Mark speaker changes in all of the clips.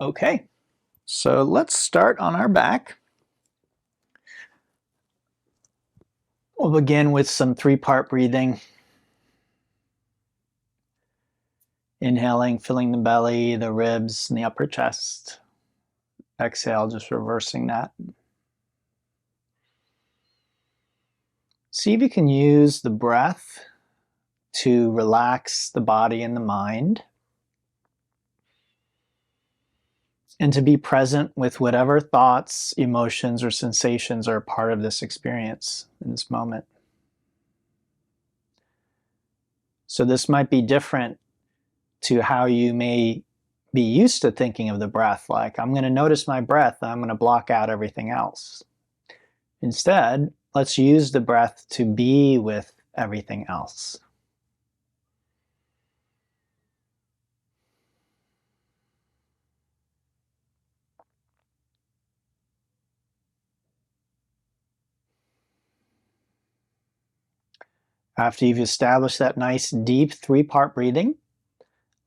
Speaker 1: Okay, so let's start on our back. We'll begin with some three-part breathing. Inhaling, filling the belly, the ribs, and the upper chest. Exhale, just reversing that. See if you can use the breath to relax the body and the mind, and to be present with whatever thoughts, emotions, or sensations are a part of this experience in this moment. So this might be different to how you may be used to thinking of the breath, like, I'm going to notice my breath, I'm going to block out everything else. Instead, let's use the breath to be with everything else. After you've established that nice deep three-part breathing,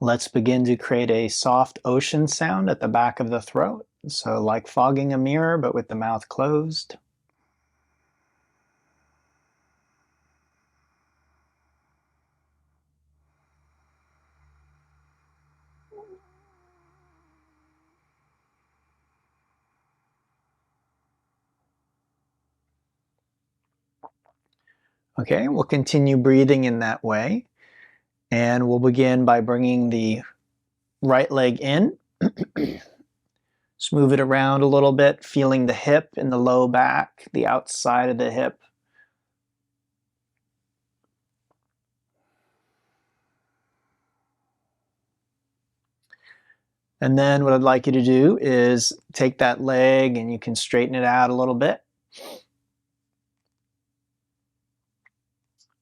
Speaker 1: let's begin to create a soft ocean sound at the back of the throat. So like fogging a mirror, but with the mouth closed. Okay, we'll continue breathing in that way. And we'll begin by bringing the right leg in. Just move it around a little bit, feeling the hip in the low back, the outside of the hip. And then what I'd like you to do is take that leg and you can straighten it out a little bit.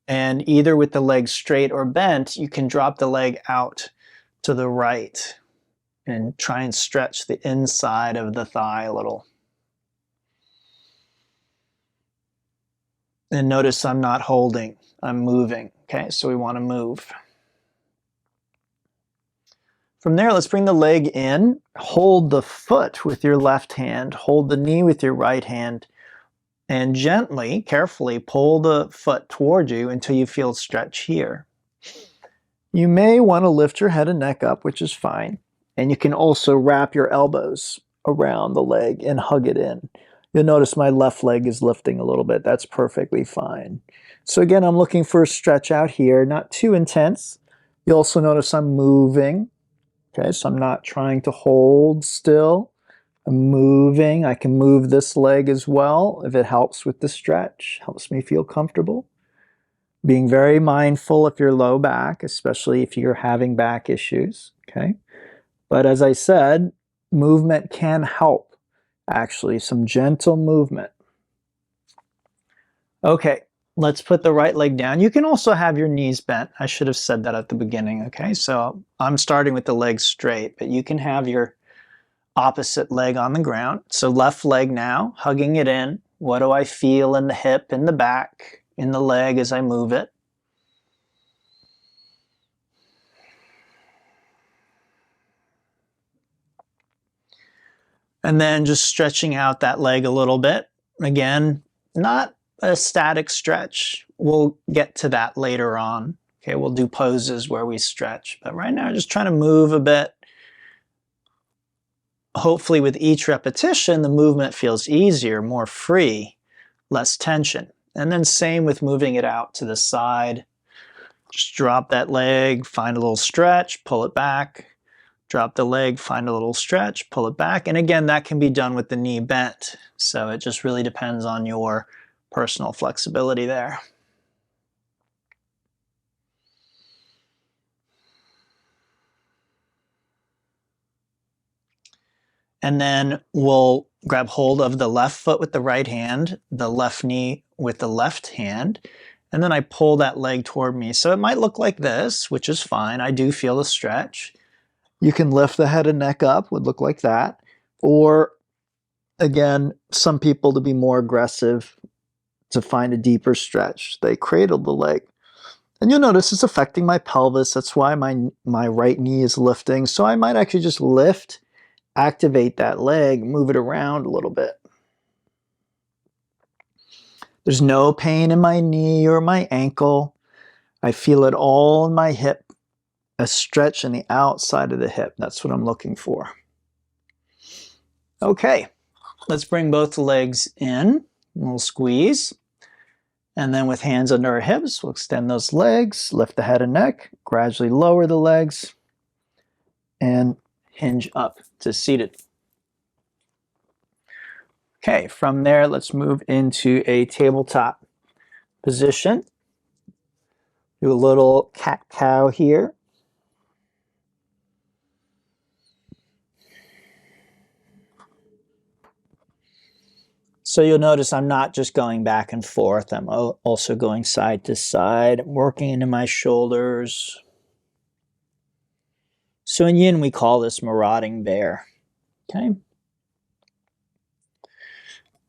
Speaker 1: And either with the leg straight or bent, you can drop the leg out to the right and try and stretch the inside of the thigh a little. And notice I'm not holding, I'm moving. Okay, so we want to move. From there, let's bring the leg in, hold the foot with your left hand, hold the knee with your right hand, and gently, carefully pull the foot toward you until you feel stretch here. You may want to lift your head and neck up, which is fine. And you can also wrap your elbows around the leg and hug it in. You'll notice my left leg is lifting a little bit. That's perfectly fine. So again, I'm looking for a stretch out here, not too intense. You'll also notice I'm moving. Okay, so I'm not trying to hold still. I'm moving. I can move this leg as well if it helps with the stretch, helps me feel comfortable. Being very mindful of your low back, especially if you're having back issues. Okay, but as I said, movement can help. Actually, some gentle movement. Okay, let's put the right leg down. You can also have your knees bent. I should have said that at the beginning. Okay, so I'm starting with the leg straight, but you can have your opposite leg on the ground. So left leg now, hugging it in. What do I feel in the hip, in the back, in the leg as I move it? And then just stretching out that leg a little bit. Again, not a static stretch. We'll get to that later on. Okay, we'll do poses where we stretch. But right now, just trying to move a bit. Hopefully with each repetition, the movement feels easier, more free, less tension. And then same with moving it out to the side. Just drop that leg, find a little stretch, pull it back. Drop the leg, find a little stretch, pull it back. And again, that can be done with the knee bent. So it just really depends on your personal flexibility there. And then we'll grab hold of the left foot with the right hand, the left knee with the left hand, and then I pull that leg toward me. So it might look like this, which is fine. I do feel a stretch. You can lift the head and neck up, would look like that. Or again, some people, to be more aggressive, to find a deeper stretch, they cradle the leg. And you'll notice it's affecting my pelvis. That's why my right knee is lifting. So I might actually just lift activate that leg, move it around a little bit. There's no pain in my knee or my ankle. I feel it all in my hip, a stretch in the outside of the hip. That's what I'm looking for. Okay, let's bring both legs in. We'll squeeze. And then with hands under our hips, we'll extend those legs, lift the head and neck, gradually lower the legs, and hinge up to seated. Okay, from there, let's move into a tabletop position. Do a little cat-cow here. So you'll notice I'm not just going back and forth. I'm also going side to side, working into my shoulders. So in yin, we call this marauding bear. Okay.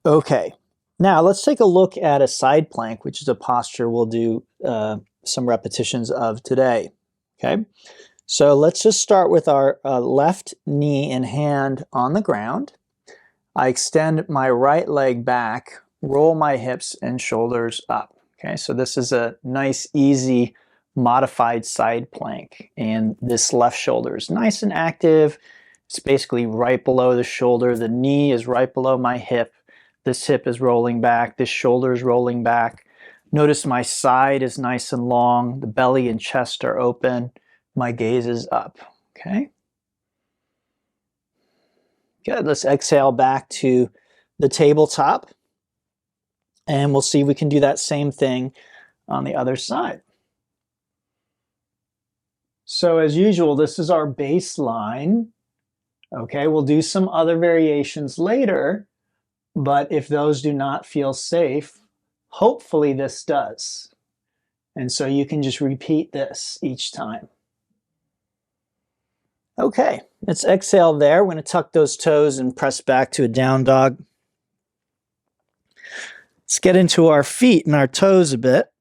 Speaker 1: Okay. Now let's take a look at a side plank, which is a posture we'll do some repetitions of today. Okay. So let's just start with our left knee and hand on the ground. I extend my right leg back, roll my hips and shoulders up. Okay, so this is a nice, easy, modified side plank. And this left shoulder is nice and active. It's basically right below the shoulder. The knee is right below my hip. This hip is rolling back. This shoulder is rolling back. Notice my side is nice and long. The belly and chest are open. My gaze is up. Okay. Good, let's exhale back to the tabletop. And we'll see if we can do that same thing on the other side. So as usual, this is our baseline. Okay, we'll do some other variations later, but if those do not feel safe, hopefully this does. And so you can just repeat this each time. Okay, let's exhale there. We're going to tuck those toes and press back to a down dog. Let's get into our feet and our toes a bit.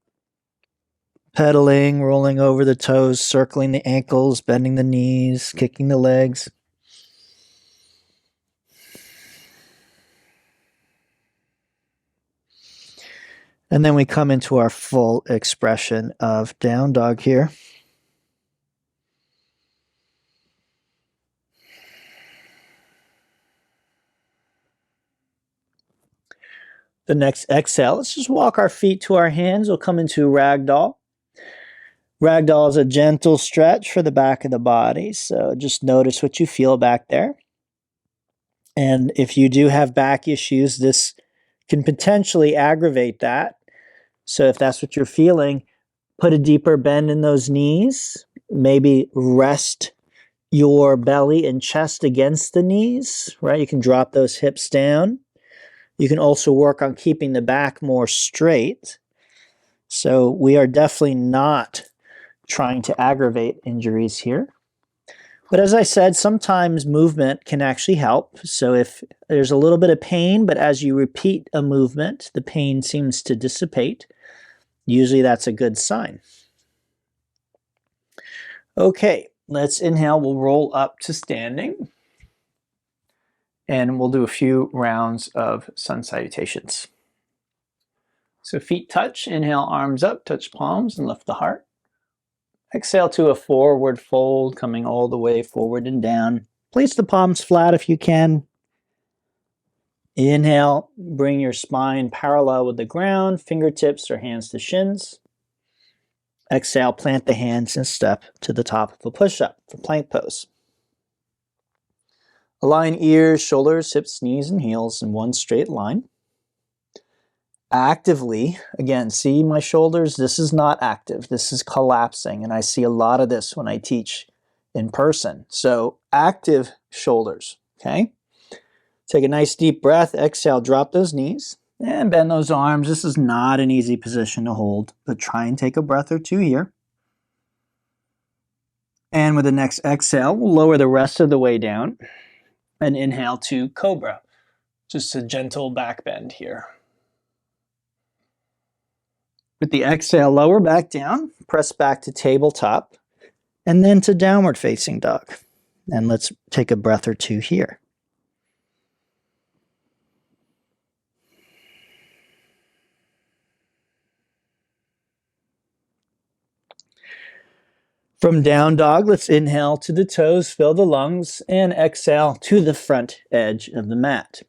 Speaker 1: Pedaling, rolling over the toes, circling the ankles, bending the knees, kicking the legs. And then we come into our full expression of down dog here. The next exhale, let's just walk our feet to our hands. We'll come into ragdoll. Ragdoll is a gentle stretch for the back of the body. So just notice what you feel back there. And if you do have back issues, this can potentially aggravate that. So if that's what you're feeling, put a deeper bend in those knees. Maybe rest your belly and chest against the knees, right? You can drop those hips down. You can also work on keeping the back more straight. So we are definitely not trying to aggravate injuries here. But as I said, sometimes movement can actually help. So if there's a little bit of pain, but as you repeat a movement, the pain seems to dissipate, usually that's a good sign. Okay, let's inhale. We'll roll up to standing. And we'll do a few rounds of sun salutations. So feet touch, inhale, arms up, touch palms and lift the heart. Exhale to a forward fold, coming all the way forward and down. Place the palms flat if you can. Inhale, bring your spine parallel with the ground, fingertips or hands to shins. Exhale, plant the hands and step to the top of a push-up for plank pose. Align ears, shoulders, hips, knees, and heels in one straight line. Actively, again, see my shoulders? This is not active. This is collapsing, and I see a lot of this when I teach in person. So active shoulders, okay? Take a nice deep breath. Exhale, drop those knees and bend those arms. This is not an easy position to hold, but try and take a breath or two here. And with the next exhale, we'll lower the rest of the way down and inhale to cobra. Just a gentle back bend here. With the exhale, lower back down, press back to tabletop, and then to downward facing dog. And let's take a breath or two here. From down dog, let's inhale to the toes, fill the lungs, and exhale to the front edge of the mat.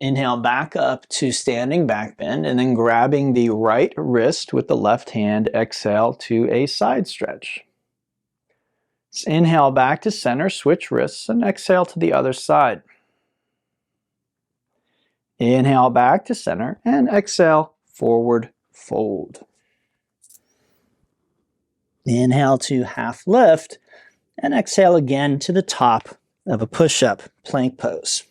Speaker 1: Inhale back up to standing back bend, and then grabbing the right wrist with the left hand, exhale to a side stretch. Let's inhale back to center, switch wrists, and exhale to the other side. Inhale back to center, and exhale, forward fold. Inhale to half lift, and exhale again to the top of a push-up plank pose.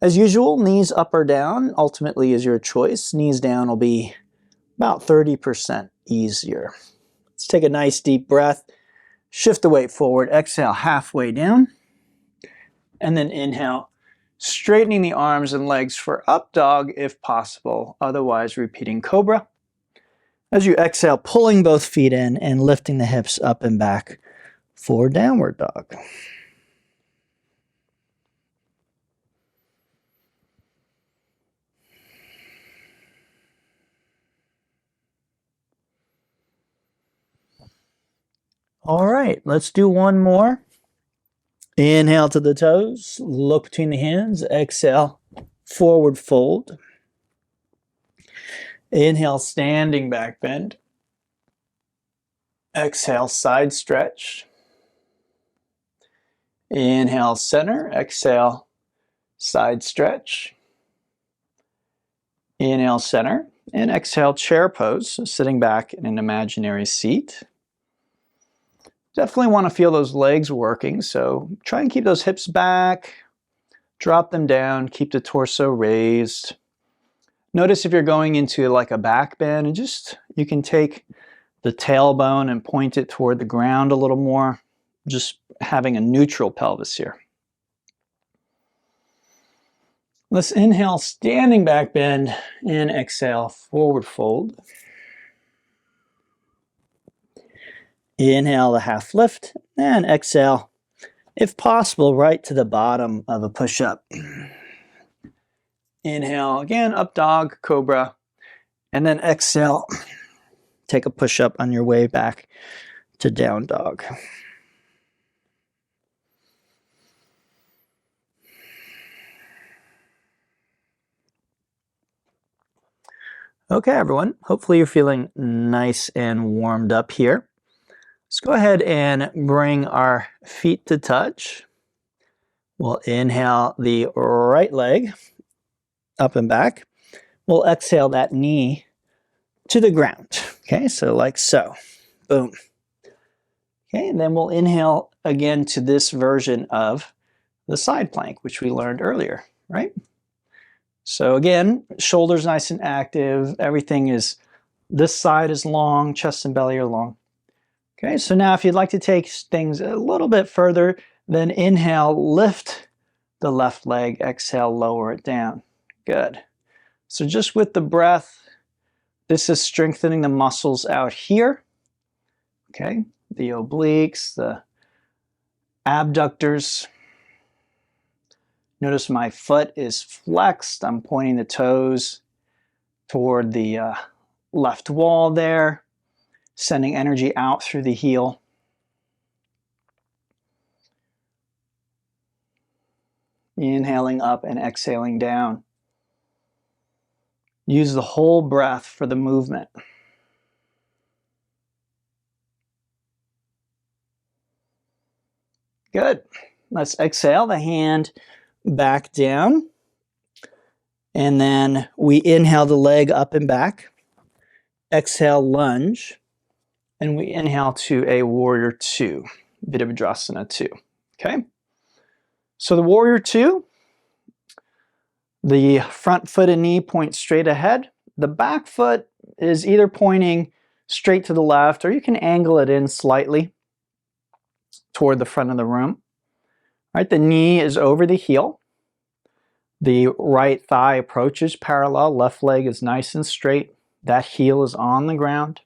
Speaker 1: As usual, knees up or down ultimately is your choice. Knees down will be about 30% easier. Let's take a nice deep breath, shift the weight forward, exhale halfway down, and then inhale, straightening the arms and legs for up dog if possible, otherwise repeating cobra. As you exhale, pulling both feet in and lifting the hips up and back for downward dog. All right, let's do one more. Inhale to the toes, look between the hands, exhale, forward fold. Inhale, standing back bend. Exhale, side stretch. Inhale, center. Exhale, side stretch. Inhale, center. And exhale, chair pose, sitting back in an imaginary seat. Definitely want to feel those legs working, so try and keep those hips back. Drop them down, keep the torso raised. Notice if you're going into like a back bend, and just you can take the tailbone and point it toward the ground a little more, just having a neutral pelvis here. Let's inhale, standing back bend, and exhale, forward fold. Inhale the half lift, and exhale, if possible, right to the bottom of a push-up. Inhale again, up dog, cobra, and then exhale, take a push-up on your way back to down dog. Okay, everyone, hopefully you're feeling nice and warmed up here. Let's go ahead and bring our feet to touch. We'll inhale the right leg up and back. We'll exhale that knee to the ground. Okay, so like so. Boom. Okay, and then we'll inhale again to this version of the side plank, which we learned earlier, right? So again, shoulders nice and active. Everything is, this side is long, chest and belly are long. Okay, so now if you'd like to take things a little bit further, then inhale, lift the left leg, exhale, lower it down. Good. So just with the breath, this is strengthening the muscles out here. Okay, the obliques, the abductors. Notice my foot is flexed. I'm pointing the toes toward the left wall there, sending energy out through the heel. Inhaling up and exhaling down. Use the whole breath for the movement. Good. Let's exhale the hand back down. And then we inhale the leg up and back. Exhale, lunge. And we inhale to a warrior two, Virabhadrasana 2. Okay? So the warrior two, the front foot and knee point straight ahead. The back foot is either pointing straight to the left, or you can angle it in slightly toward the front of the room. All right, the knee is over the heel. The right thigh approaches parallel. Left leg is nice and straight. That heel is on the ground.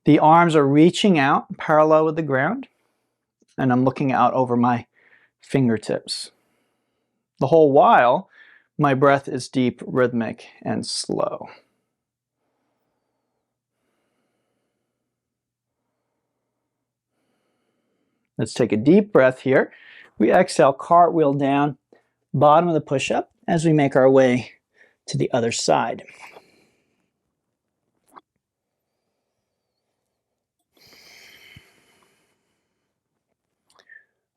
Speaker 1: The arms are reaching out parallel with the ground, and I'm looking out over my fingertips. The whole while, my breath is deep, rhythmic, and slow. Let's take a deep breath here. We exhale, cartwheel down, bottom of the push-up as we make our way to the other side.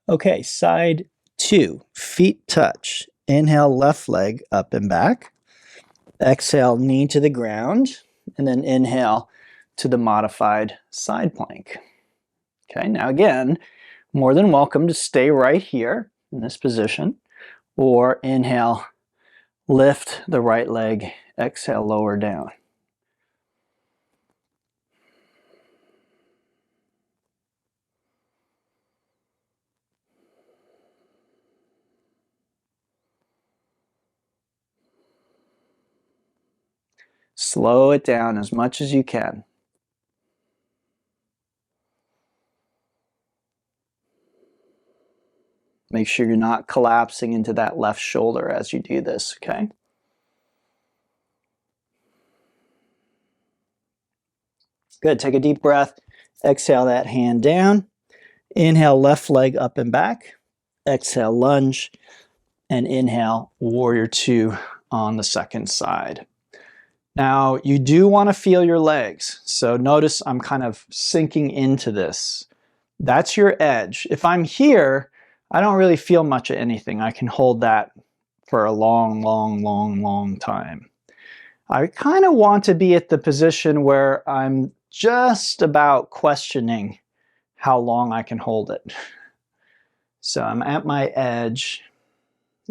Speaker 1: Okay, side 2, feet touch. Inhale, left leg up and back. Exhale, knee to the ground, and then inhale to the modified side plank. Okay, now again, more than welcome to stay right here in this position, or inhale, lift the right leg, exhale, lower down. Slow it down as much as you can. Make sure you're not collapsing into that left shoulder as you do this, okay? Good, take a deep breath. Exhale that hand down. Inhale, left leg up and back. Exhale, lunge. And inhale, warrior 2 on the second side. Now, you do want to feel your legs. So notice I'm kind of sinking into this. That's your edge. If I'm here, I don't really feel much of anything. I can hold that for a long time. I kind of want to be at the position where I'm just about questioning how long I can hold it. So I'm at my edge.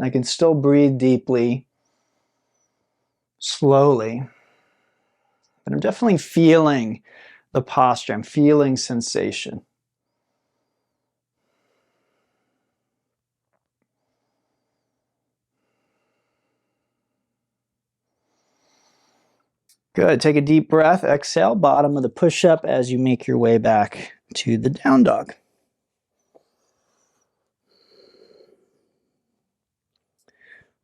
Speaker 1: I can still breathe deeply, slowly, but I'm definitely feeling the posture. I'm feeling sensation. Good. Take a deep breath. Exhale, bottom of the push-up as you make your way back to the down dog.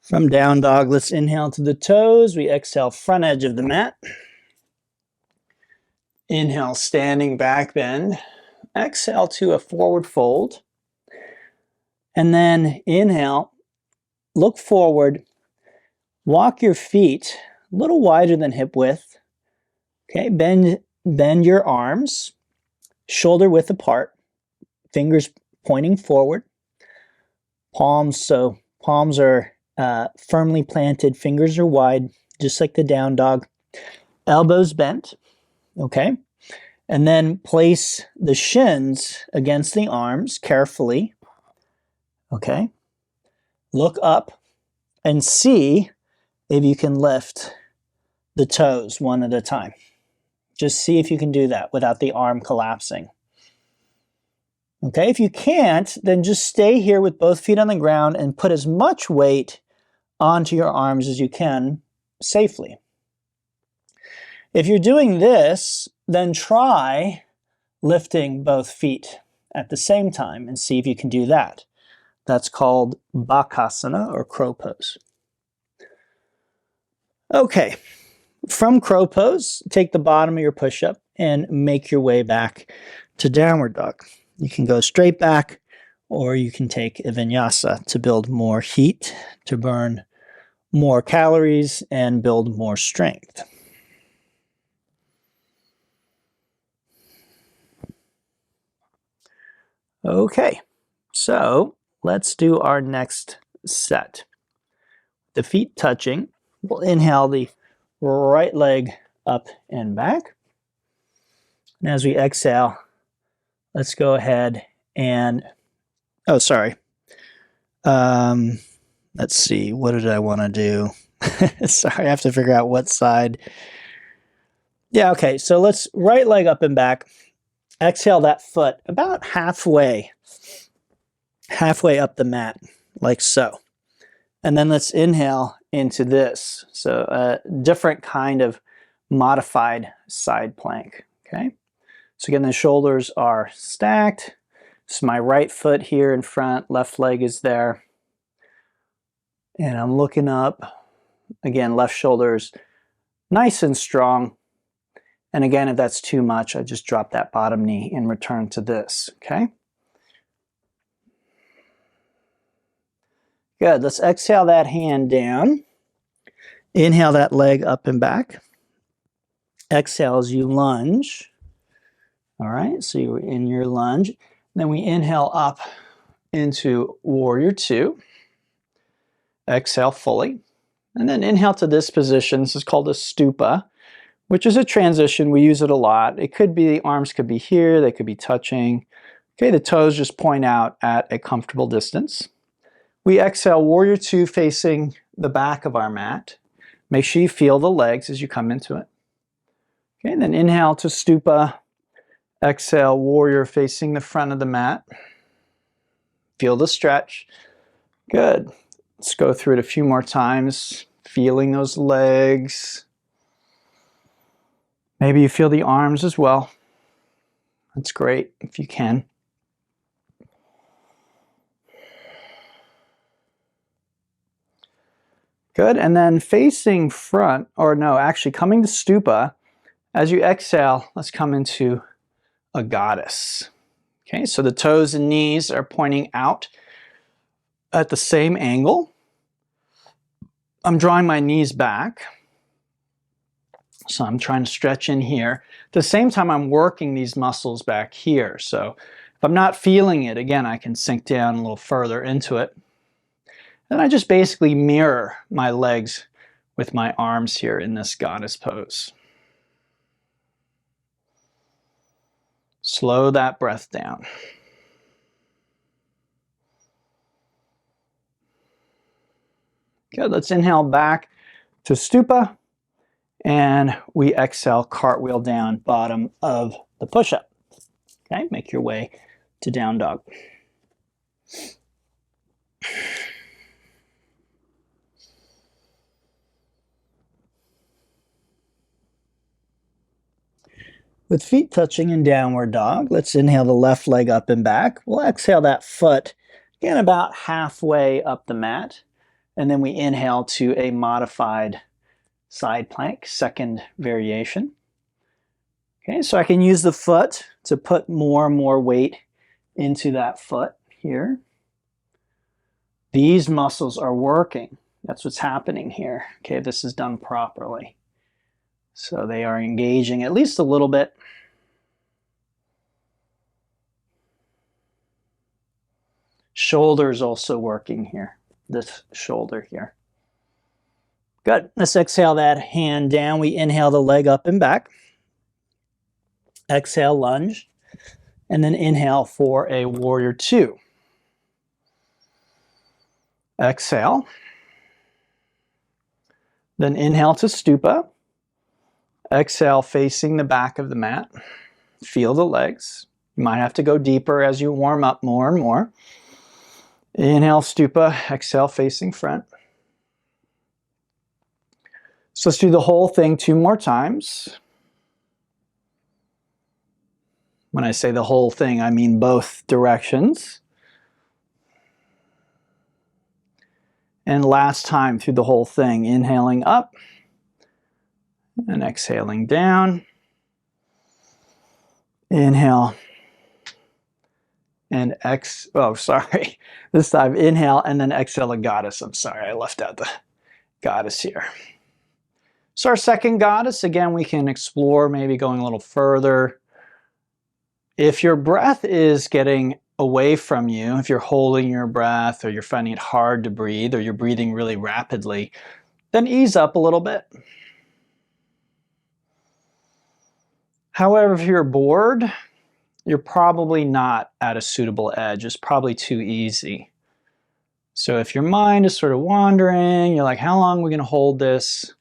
Speaker 1: From down dog, let's inhale to the toes. We exhale, front edge of the mat. Inhale, standing back bend. Exhale to a forward fold. And then inhale, look forward, walk your feet a little wider than hip width. Okay, bend your arms, shoulder width apart, fingers pointing forward. Palms are firmly planted, fingers are wide, just like the down dog. Elbows bent, okay? And then place the shins against the arms carefully, okay? Look up and see if you can lift the toes one at a time. Just see if you can do that without the arm collapsing. Okay, if you can't, then just stay here with both feet on the ground and put as much weight onto your arms as you can safely. If you're doing this, then try lifting both feet at the same time and see if you can do that. That's called Bakasana or crow pose. Okay, from crow pose, take the bottom of your push-up and make your way back to downward dog. You can go straight back, or you can take a vinyasa to build more heat, to burn more calories, and build more strength. Okay, so let's do our next set. The feet touching, we'll inhale the right leg up and back. And as we exhale, let's go ahead and, let's see, what did I want to do? Sorry, I have to figure out what side. Yeah, okay, so let's right leg up and back. Exhale that foot about halfway up the mat, like so. And then let's inhale into this. So a different kind of modified side plank, okay? So again, the shoulders are stacked. So my right foot here in front, left leg is there. And I'm looking up. Again, left shoulder's nice and strong. And again, if that's too much, I just drop that bottom knee and return to this, okay? Good, let's exhale that hand down. Inhale that leg up and back. Exhale as you lunge. All right, so you're in your lunge. Then we inhale up into Warrior Two. Exhale fully. And then inhale to this position. This is called a stupa, which is a transition. We use it a lot. It could be, the arms could be here, they could be touching. Okay, the toes just point out at a comfortable distance. We exhale Warrior Two facing the back of our mat. Make sure you feel the legs as you come into it. Okay, and then inhale to stupa. Exhale, warrior facing the front of the mat. Feel the stretch. Good. Let's go through it a few more times. Feeling those legs. Maybe you feel the arms as well. That's great if you can. Good, and then facing front, or no, actually coming to stupa. As you exhale, let's come into a goddess. Okay, so the toes and knees are pointing out at the same angle. I'm drawing my knees back. So I'm trying to stretch in here. At the same time, I'm working these muscles back here. So if I'm not feeling it, again, I can sink down a little further into it. And I just basically mirror my legs with my arms here in this goddess pose. Slow that breath down. Good, let's inhale back to stupa. And we exhale, cartwheel down, bottom of the push-up. Okay, make your way to down dog. With feet touching in downward dog, let's inhale the left leg up and back. We'll exhale that foot, again, about halfway up the mat. And then we inhale to a modified side plank, second variation. Okay, so I can use the foot to put more and more weight into that foot here. These muscles are working. That's what's happening here. Okay, this is done properly. So they are engaging at least a little bit. Shoulders also working here. This shoulder here. Good. Let's exhale that hand down. We inhale the leg up and back. Exhale, lunge. And then inhale for a Warrior Two. Exhale. Then inhale to stupa. Exhale, facing the back of the mat. Feel the legs. You might have to go deeper as you warm up more and more. Inhale, stupa. Exhale, facing front. So let's do the whole thing 2 more times. When I say the whole thing, I mean both directions. And last time through the whole thing, inhaling up and exhaling down. Inhale and this time inhale and then exhale a goddess. I'm sorry, I left out the goddess here. So our second goddess, again, we can explore maybe going a little further. If your breath is getting away from you, if you're holding your breath or you're finding it hard to breathe or you're breathing really rapidly, then ease up a little bit. However, if you're bored, you're probably not at a suitable edge. It's probably too easy. So if your mind is sort of wandering, you're like, how long are we going to hold this?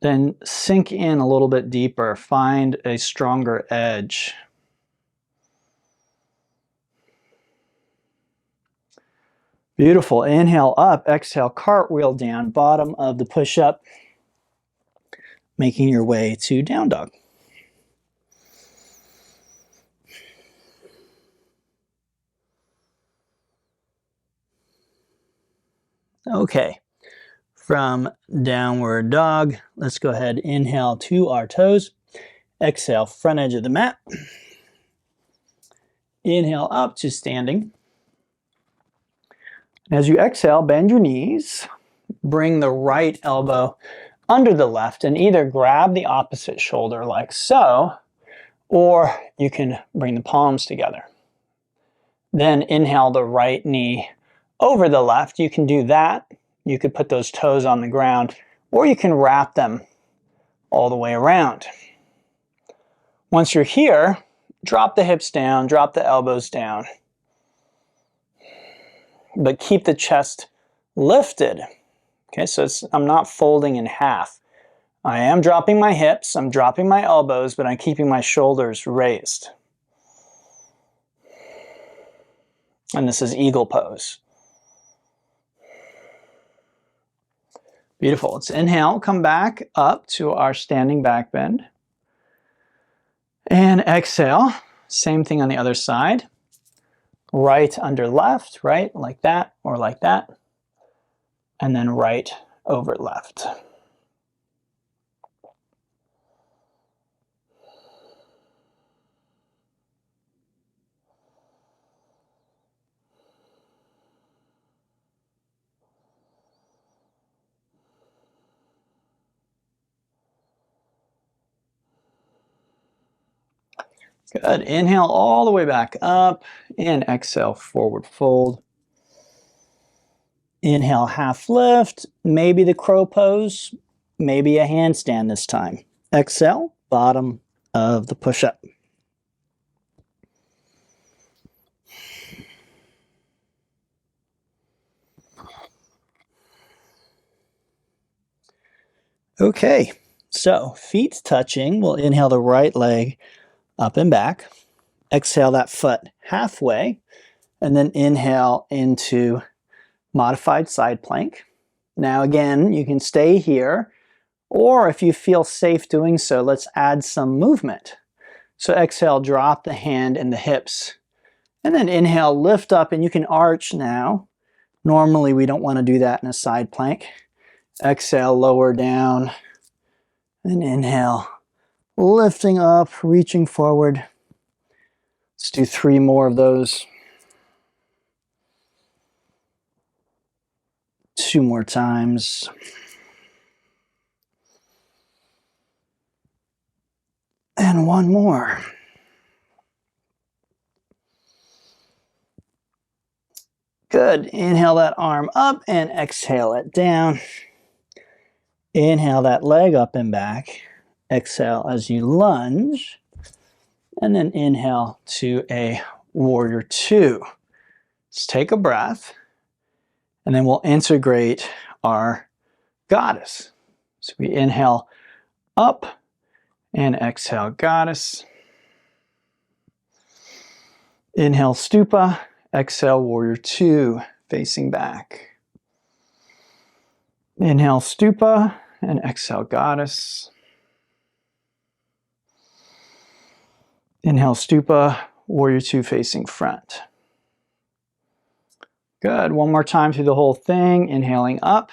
Speaker 1: Then sink in a little bit deeper. Find a stronger edge. Beautiful. Inhale up, exhale, cartwheel down, bottom of the push-up, making your way to down dog. Okay, from downward dog, let's go ahead, inhale to our toes. Exhale, front edge of the mat. Inhale up to standing. As you exhale, bend your knees. Bring the right elbow under the left and either grab the opposite shoulder like so, or you can bring the palms together. Then inhale the right knee over the left. You can do that. You could put those toes on the ground, or you can wrap them all the way around. Once you're here, drop the hips down, drop the elbows down, but keep the chest lifted. Okay, so I'm not folding in half. I am dropping my hips, I'm dropping my elbows, but I'm keeping my shoulders raised. And this is eagle pose. Beautiful. Let's inhale, come back up to our standing back bend. And exhale, same thing on the other side. Right under left, right, like that, or like that. And then right over left. Good. Inhale all the way back up and exhale, forward fold. Inhale, half lift, maybe the crow pose, maybe a handstand this time. Exhale, bottom of the push-up. Okay, so feet touching. We'll inhale the right leg up and back. Exhale that foot halfway, and then inhale into modified side plank. Now again, you can stay here, or if you feel safe doing so, let's add some movement. So exhale, drop the hand and the hips, and then inhale, lift up, and you can arch now. Normally we don't want to do that in a side plank. Exhale, lower down, and inhale, lifting up, reaching forward. Let's do 3 more of those. 2 more times. And 1 more. Good. Inhale that arm up and exhale it down. Inhale that leg up and back. Exhale as you lunge. And then inhale to a warrior 2. Let's take a breath. And then we'll integrate our goddess. So we inhale up and exhale goddess. Inhale stupa, exhale warrior 2, facing back. Inhale stupa and exhale goddess. Inhale stupa, warrior 2 facing front. Good. 1 more time through the whole thing. Inhaling up,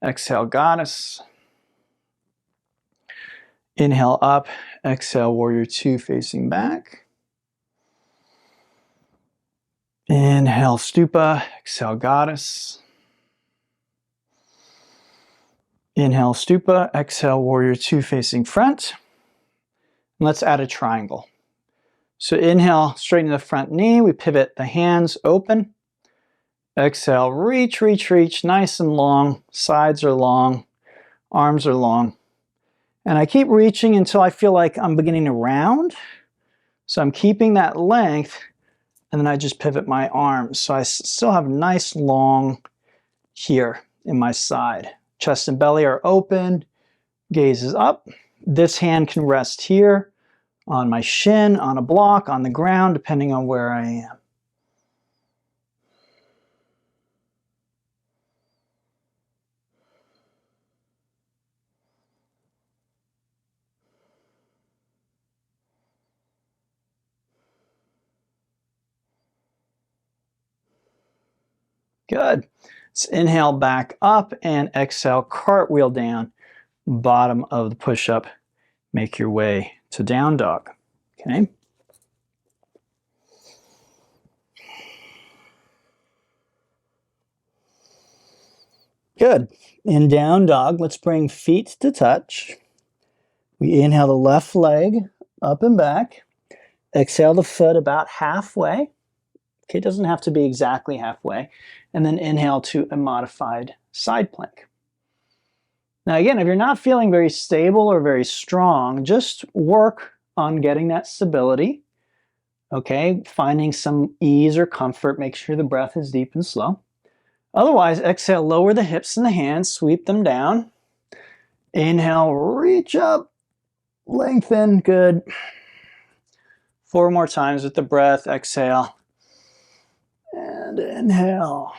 Speaker 1: exhale goddess. Inhale up, exhale warrior 2 facing back. Inhale stupa, exhale goddess. Inhale stupa, exhale warrior 2 facing front. And let's add a triangle. So inhale, straighten the front knee. We pivot the hands open. Exhale, reach, reach, reach, nice and long. Sides are long, arms are long. And I keep reaching until I feel like I'm beginning to round. So I'm keeping that length, and then I just pivot my arms. So I still have nice long here in my side. Chest and belly are open, gaze is up. This hand can rest here, on my shin, on a block, on the ground, depending on where I am. Good. Let's inhale back up and exhale, cartwheel down, bottom of the push-up. Make your way to down dog. Okay. Good. In down dog, let's bring feet to touch. We inhale the left leg up and back. Exhale the foot about halfway. Okay, it doesn't have to be exactly halfway. And then inhale to a modified side plank. Now again, if you're not feeling very stable or very strong, just work on getting that stability. Okay, finding some ease or comfort. Make sure the breath is deep and slow. Otherwise, exhale, lower the hips and the hands, sweep them down. Inhale, reach up, lengthen, good. 4 more times with the breath, exhale, and inhale.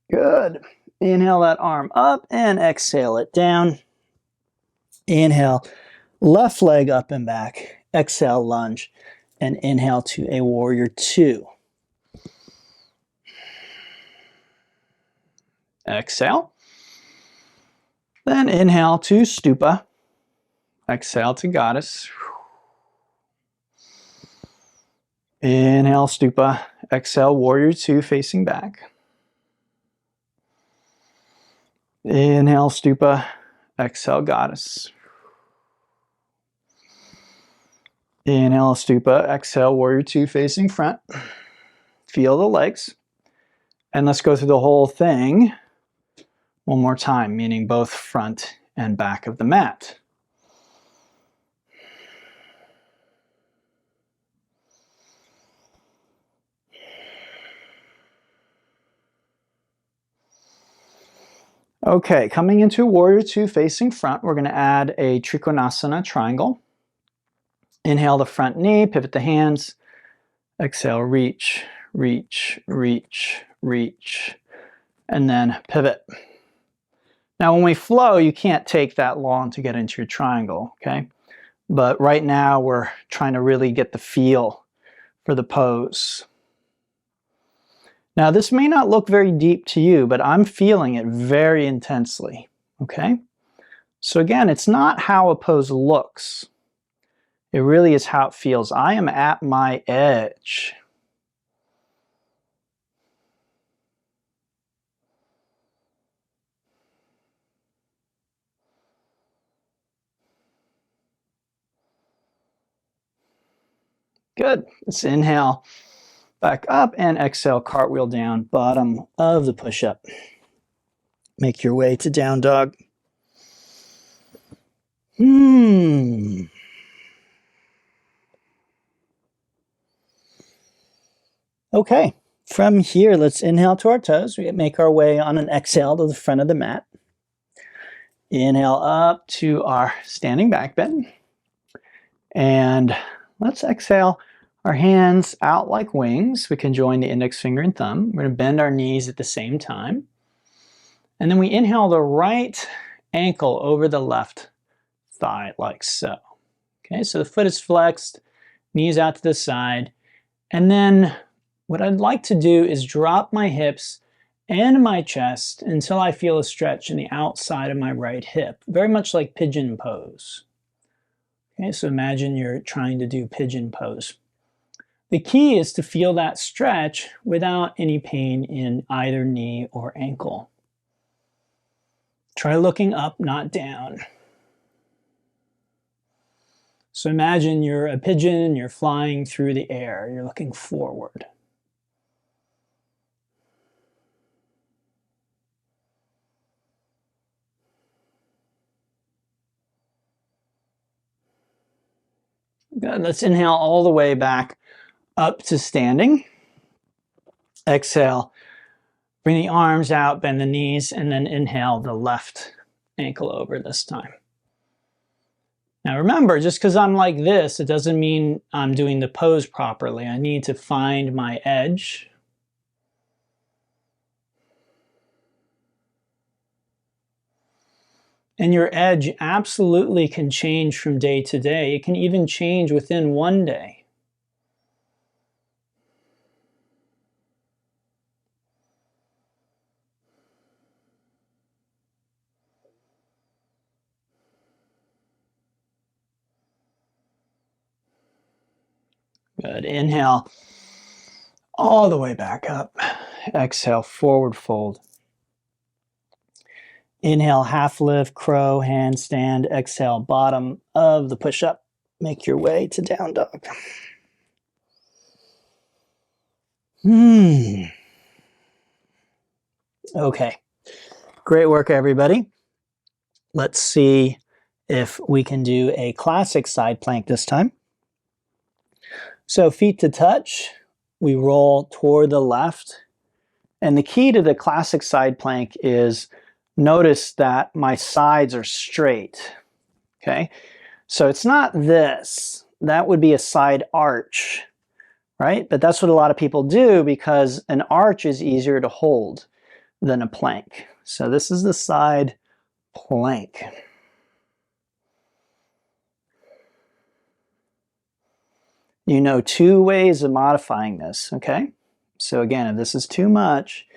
Speaker 1: Good. Inhale that arm up and exhale it down. Inhale, left leg up and back. Exhale, lunge, and inhale to a warrior 2. Exhale. Then inhale to stupa. Exhale to goddess. Inhale, stupa. Exhale, warrior 2 facing back. Inhale, stupa. Exhale, goddess. Inhale, stupa. Exhale, warrior 2 facing front. Feel the legs. And let's go through the whole thing one more time, meaning both front and back of the mat. Okay, coming into warrior 2 facing front, we're going to add a Trikonasana triangle. Inhale the front knee, pivot the hands. Exhale, reach, reach, reach, reach, and then pivot. Now when we flow, you can't take that long to get into your triangle, okay? But right now we're trying to really get the feel for the pose. Now this may not look very deep to you, but I'm feeling it very intensely, okay? So again, it's not how a pose looks. It really is how it feels. I am at my edge. Good. Let's inhale back up and exhale, cartwheel down, bottom of the push-up. Make your way to down dog. Okay, from here, let's inhale to our toes. We make our way on an exhale to the front of the mat. Inhale up to our standing back bend. And let's exhale our hands out like wings. We can join the index finger and thumb. We're going to bend our knees at the same time. And then we inhale the right ankle over the left thigh like so. Okay, so the foot is flexed, knees out to the side. And then what I'd like to do is drop my hips and my chest until I feel a stretch in the outside of my right hip, very much like pigeon pose. Okay, so imagine you're trying to do pigeon pose. The key is to feel that stretch without any pain in either knee or ankle. Try looking up, not down. So imagine you're a pigeon, you're flying through the air, you're looking forward. Good. Let's inhale all the way back up to standing. Exhale, bring the arms out, bend the knees, and then inhale the left ankle over this time. Now remember, just because I'm like this, it doesn't mean I'm doing the pose properly. I need to find my edge. And your edge absolutely can change from day to day. It can even change within one day. Good. Inhale all the way back up. Exhale, forward fold. Inhale, half lift, crow, handstand. Exhale, bottom of the push-up. Make your way to down dog. Okay. Great work, everybody. Let's see if we can do a classic side plank this time. So feet to touch, we roll toward the left. And the key to the classic side plank is notice that my sides are straight, okay? So it's not this. That would be a side arch, right? But that's what a lot of people do because an arch is easier to hold than a plank. So this is the side plank. You know two ways of modifying this, okay? So again, if this is too much,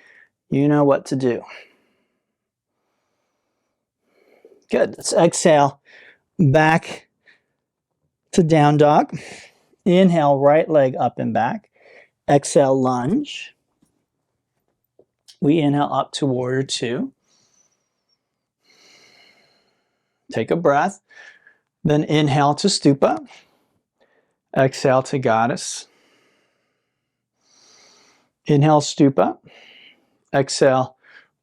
Speaker 1: you know what to do. Good. Let's exhale back to down dog. Inhale, right leg up and back. Exhale, lunge. We inhale up to warrior two. Take a breath. Then inhale to stupa. Exhale to goddess. Inhale, stupa. Exhale,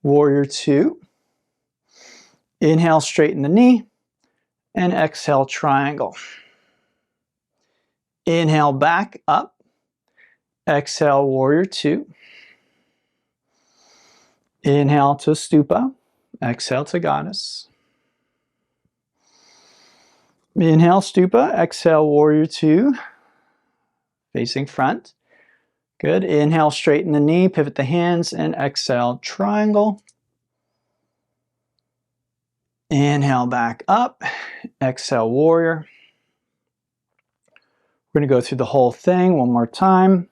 Speaker 1: warrior two. Inhale, straighten the knee. And exhale, triangle. Inhale, back up. Exhale, warrior two. Inhale to stupa. Exhale to goddess. Inhale, stupa. Exhale, warrior two. Facing front. Good. Inhale, straighten the knee, pivot the hands, and exhale, triangle. Inhale, back up. Exhale, warrior. We're going to go through the whole thing one more time.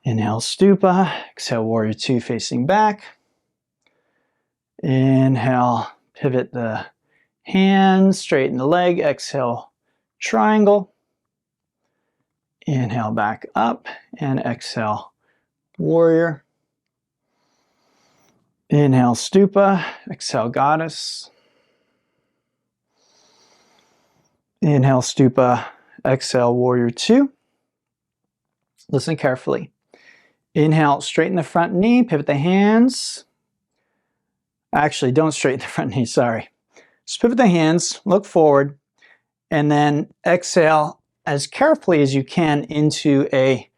Speaker 1: Inhale, stupa. Exhale, warrior two, facing back. Inhale, pivot the hands, straighten the leg. Exhale, triangle. Inhale, back up, and exhale, warrior. Inhale, stupa. Exhale, goddess. Inhale, stupa. Exhale, warrior two. Listen carefully. Inhale, straighten the front knee, pivot the hands. Actually, don't straighten the front knee, sorry. Just pivot the hands, look forward, and then exhale as carefully as you can into a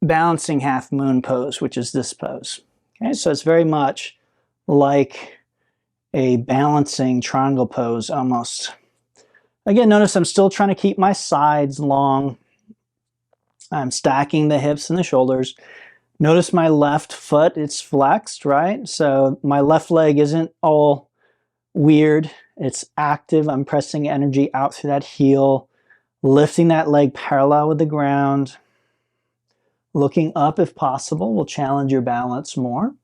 Speaker 1: balancing half moon pose, which is this pose. Okay, so it's very much like a balancing triangle pose almost. Again, notice I'm still trying to keep my sides long. I'm stacking the hips and the shoulders. Notice my left foot, it's flexed, right? So my left leg isn't all weird. It's active. I'm pressing energy out through that heel, lifting that leg parallel with the ground. Looking up if possible will challenge your balance more.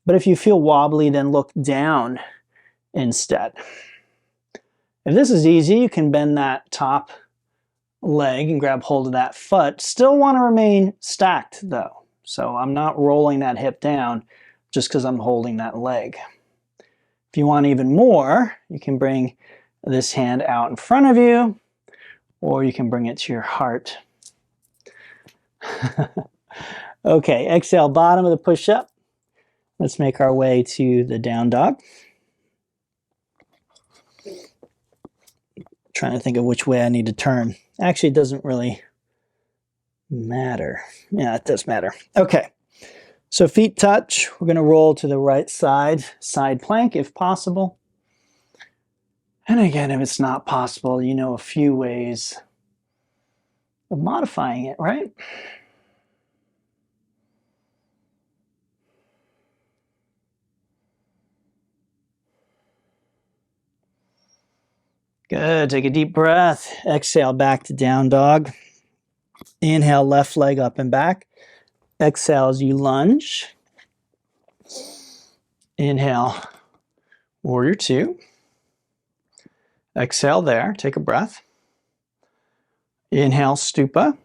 Speaker 1: But if you feel wobbly, then look down instead. If this is easy, you can bend that top leg and grab hold of that foot. Still want to remain stacked though. So I'm not rolling that hip down just because I'm holding that leg. If you want even more, you can bring this hand out in front of you, or you can bring it to your heart. Okay, exhale, bottom of the push-up. Let's make our way to the down dog. Trying to think of which way I need to turn. Actually, it doesn't really matter. Yeah, it does matter. Okay, so feet touch. We're going to roll to the right side, side plank if possible. And again, if it's not possible, you know a few ways of modifying it, right? Good. Take a deep breath. Exhale back to down dog. Inhale, left leg up and back. Exhale as you lunge. Inhale, warrior two. Exhale there. Take a breath. Inhale, stupa.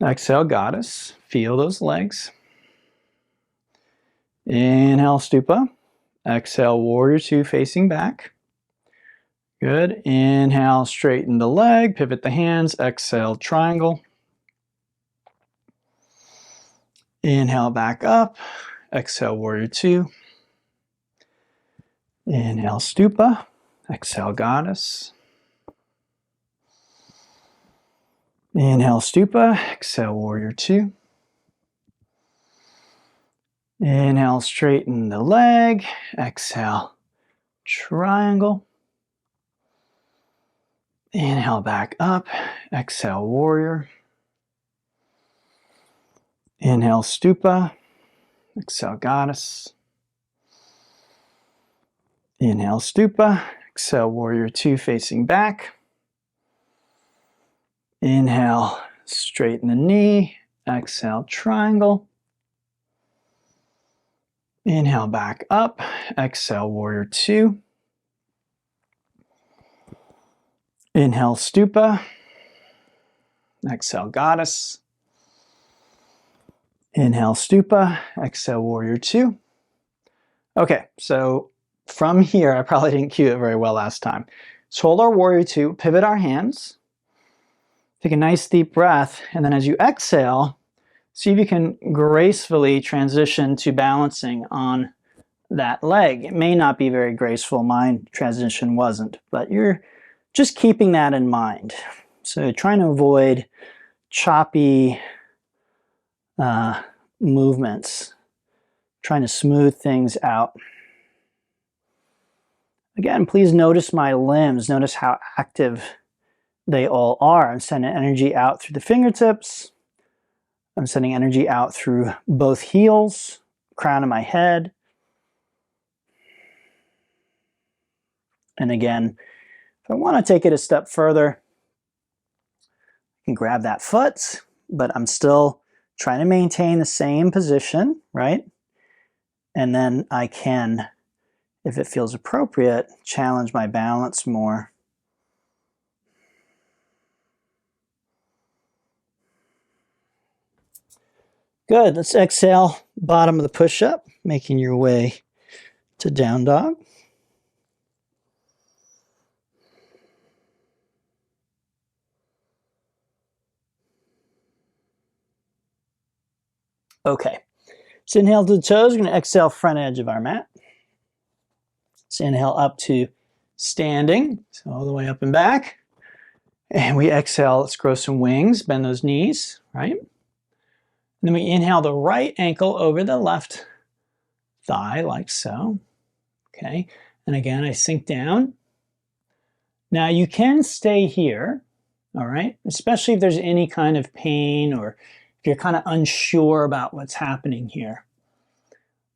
Speaker 1: Exhale, goddess. Feel those legs. Inhale, stupa. Exhale, warrior two facing back. Good. Inhale, straighten the leg, pivot the hands. Exhale, triangle. Inhale, back up. Exhale, warrior two. Inhale, stupa. Exhale, goddess. Inhale, stupa. Exhale, warrior two. Inhale, straighten the leg. Exhale, triangle. Inhale, back up. Exhale, warrior. Inhale, stupa. Exhale, goddess. Inhale, stupa. Exhale, warrior two facing back. Inhale, straighten the knee. Exhale, triangle. Inhale, back up. Exhale, warrior two. Inhale, stupa. Exhale, goddess. Inhale, stupa. Exhale, warrior two. Okay, so from here, I probably didn't cue it very well last time. So hold our warrior two, pivot our hands. Take a nice deep breath, and then as you exhale, see if you can gracefully transition to balancing on that leg. It may not be very graceful, my transition wasn't, but you're just keeping that in mind. So trying to avoid choppy movements, trying to smooth things out. Again, please notice my limbs, notice how active they all are. I'm sending energy out through the fingertips. I'm sending energy out through both heels, crown of my head. And again, if I want to take it a step further, I can grab that foot, but I'm still trying to maintain the same position, right? And then I can, if it feels appropriate, challenge my balance more. Good, let's exhale, bottom of the push-up, making your way to down dog. Okay, so inhale to the toes, we're gonna exhale front edge of our mat. So inhale up to standing, so all the way up and back. And we exhale, let's grow some wings, bend those knees, right? And then we inhale the right ankle over the left thigh, like so. Okay, and again, I sink down. Now you can stay here, all right? Especially if there's any kind of pain or if you're kind of unsure about what's happening here.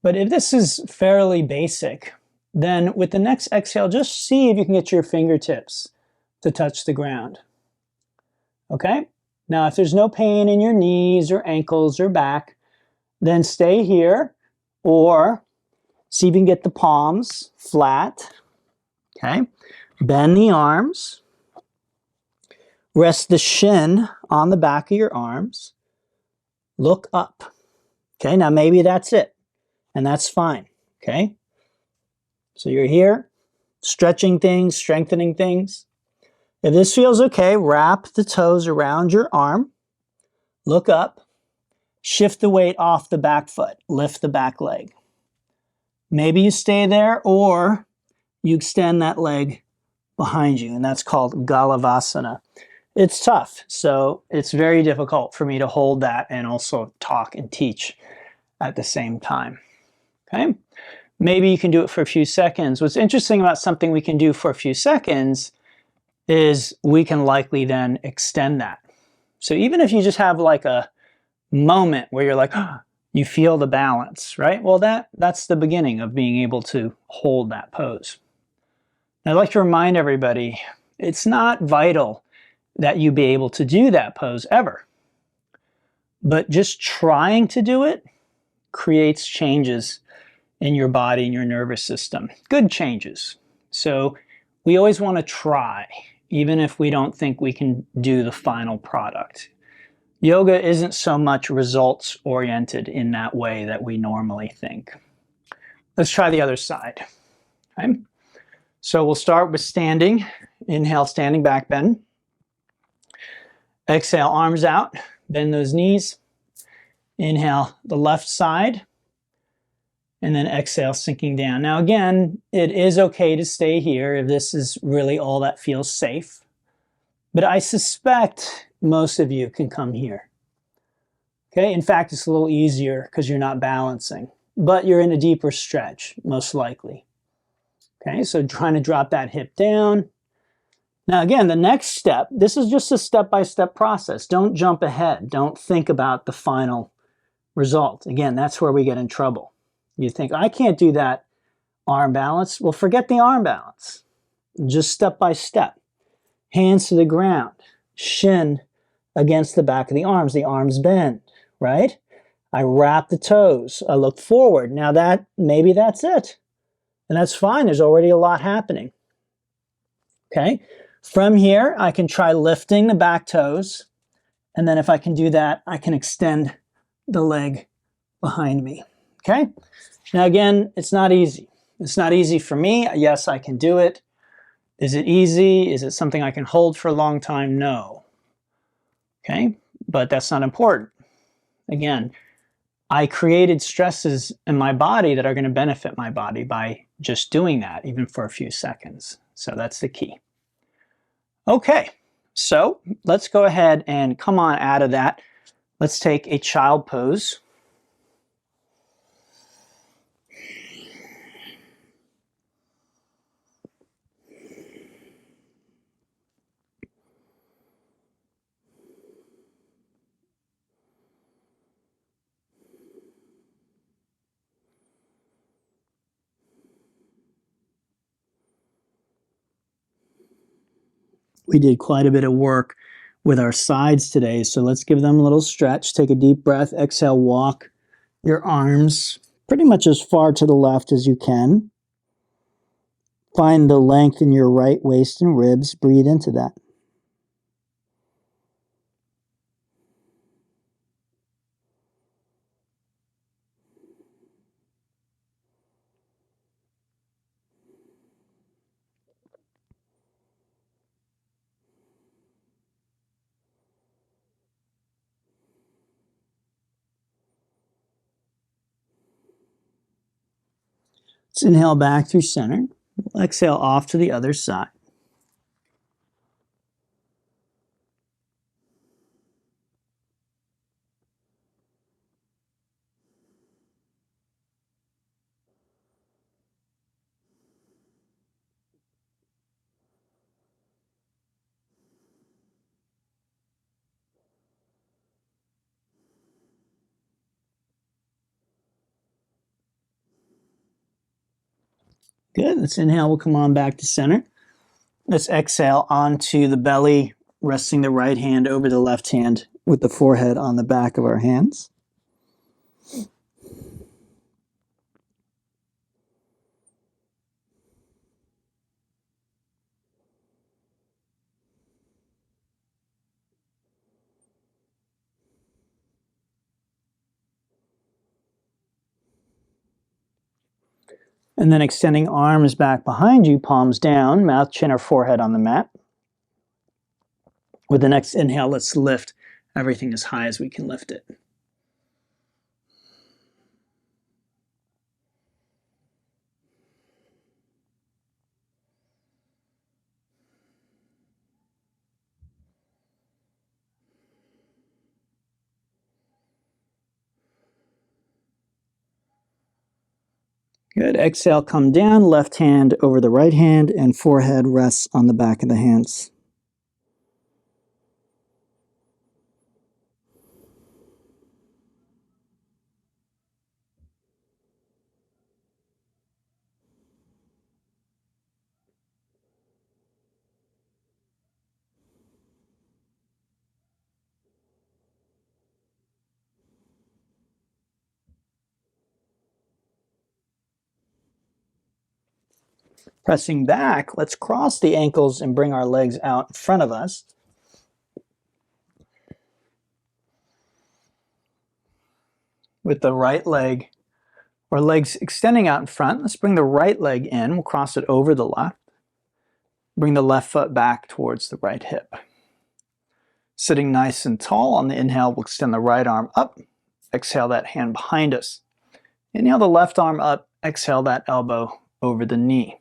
Speaker 1: But if this is fairly basic, then with the next exhale, just see if you can get your fingertips to touch the ground. Okay? Now, if there's no pain in your knees or ankles or back, then stay here or see if you can get the palms flat. Okay? Bend the arms. Rest the shin on the back of your arms. Look up. Okay, now maybe that's it, and that's fine. Okay? So you're here, stretching things, strengthening things. If this feels okay, wrap the toes around your arm, look up, shift the weight off the back foot, lift the back leg. Maybe you stay there or you extend that leg behind you, and that's called Galavasana. It's tough, so it's very difficult for me to hold that and also talk and teach at the same time. Okay? Maybe you can do it for a few seconds. What's interesting about something we can do for a few seconds is we can likely then extend that. So even if you just have like a moment where you're like, oh, you feel the balance, right? Well, that's the beginning of being able to hold that pose. I'd like to remind everybody, it's not vital that you be able to do that pose ever. But just trying to do it creates changes in your body and your nervous system. Good changes. So we always want to try, even if we don't think we can do the final product. Yoga isn't so much results oriented in that way that we normally think. Let's try the other side. Okay? So we'll start with standing. Inhale, standing back bend. Exhale, arms out, bend those knees. Inhale, the left side, and then exhale, sinking down. Now again, it is okay to stay here if this is really all that feels safe, but I suspect most of you can come here. Okay, in fact, it's a little easier because you're not balancing, but you're in a deeper stretch, most likely. Okay, so trying to drop that hip down. Now again, the next step, this is just a step-by-step process. Don't jump ahead. Don't think about the final result. Again, that's where we get in trouble. You think, I can't do that arm balance. Well, forget the arm balance. Just step by step. Hands to the ground. Shin against the back of the arms bend, right? I wrap the toes. I look forward. Now maybe that's it. And that's fine. There's already a lot happening. Okay? From here, I can try lifting the back toes. And then if I can do that, I can extend the leg behind me. Okay? Now again, it's not easy. It's not easy for me. Yes, I can do it. Is it easy? Is it something I can hold for a long time? No. Okay? But that's not important. Again, I created stresses in my body that are going to benefit my body by just doing that, even for a few seconds. So that's the key. Okay, so let's go ahead and come on out of that. Let's take a child pose. We did quite a bit of work with our sides today, so let's give them a little stretch. Take a deep breath. Exhale, walk your arms pretty much as far to the left as you can. Find the length in your right waist and ribs. Breathe into that. Let's inhale back through center. Exhale off to the other side. Good. Let's inhale. We'll come on back to center. Let's exhale onto the belly, resting the right hand over the left hand with the forehead on the back of our hands. And then extending arms back behind you, palms down, mouth, chin, or forehead on the mat. With the next inhale, let's lift everything as high as we can lift it. Good. Exhale, come down, left hand over the right hand, and forehead rests on the back of the hands. Pressing back, let's cross the ankles and bring our legs out in front of us. With the right leg, or legs extending out in front, let's bring the right leg in. We'll cross it over the left. Bring the left foot back towards the right hip. Sitting nice and tall on the inhale, we'll extend the right arm up. Exhale that hand behind us. Inhale the left arm up. Exhale that elbow over the knee.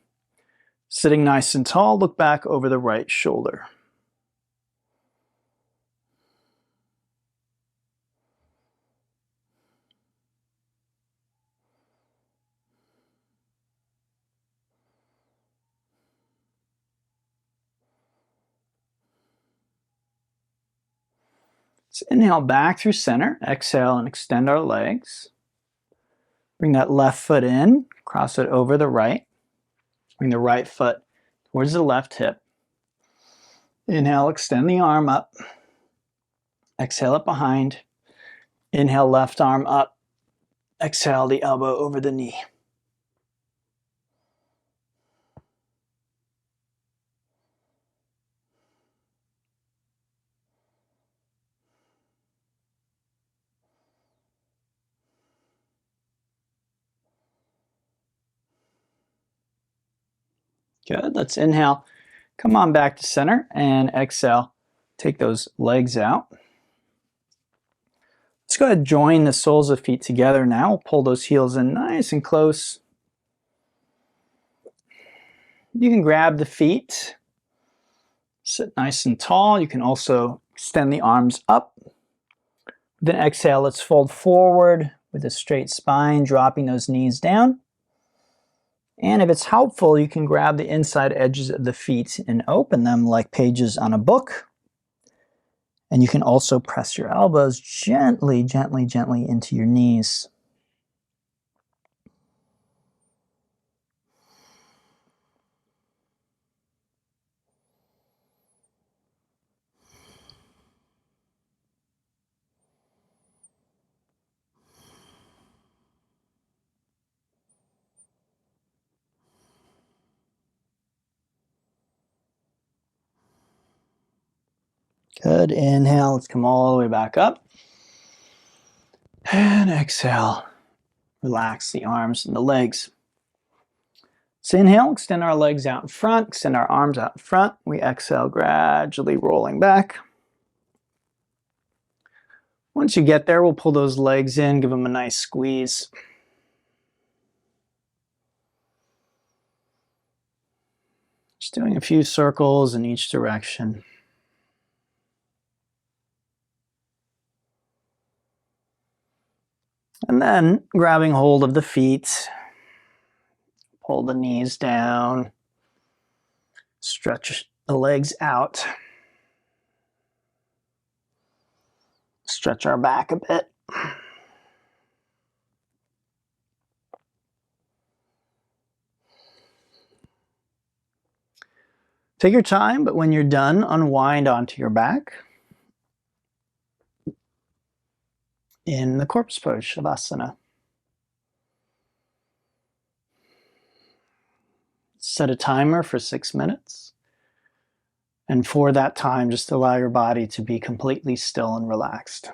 Speaker 1: Sitting nice and tall, look back over the right shoulder. Let's inhale back through center. Exhale and extend our legs. Bring that left foot in, cross it over the right. Bring the right foot towards the left hip. Inhale, extend the arm up. Exhale it behind. Inhale, left arm up. Exhale the elbow over the knee. Good, let's inhale. Come on back to center and exhale. Take those legs out. Let's go ahead and join the soles of feet together now. We'll pull those heels in nice and close. You can grab the feet. Sit nice and tall. You can also extend the arms up. Then exhale, let's fold forward with a straight spine, dropping those knees down. And if it's helpful, you can grab the inside edges of the feet and open them like pages on a book. And you can also press your elbows gently, gently, gently into your knees. Good, inhale, let's come all the way back up. And exhale, relax the arms and the legs. So inhale, extend our legs out in front, extend our arms out in front. We exhale, gradually rolling back. Once you get there, we'll pull those legs in, give them a nice squeeze. Just doing a few circles in each direction. And then grabbing hold of the feet, pull the knees down, stretch the legs out, stretch our back a bit. Take your time, but when you're done, unwind onto your back in the corpse pose, Shavasana. Set a timer for 6 minutes. And for that time, just allow your body to be completely still and relaxed.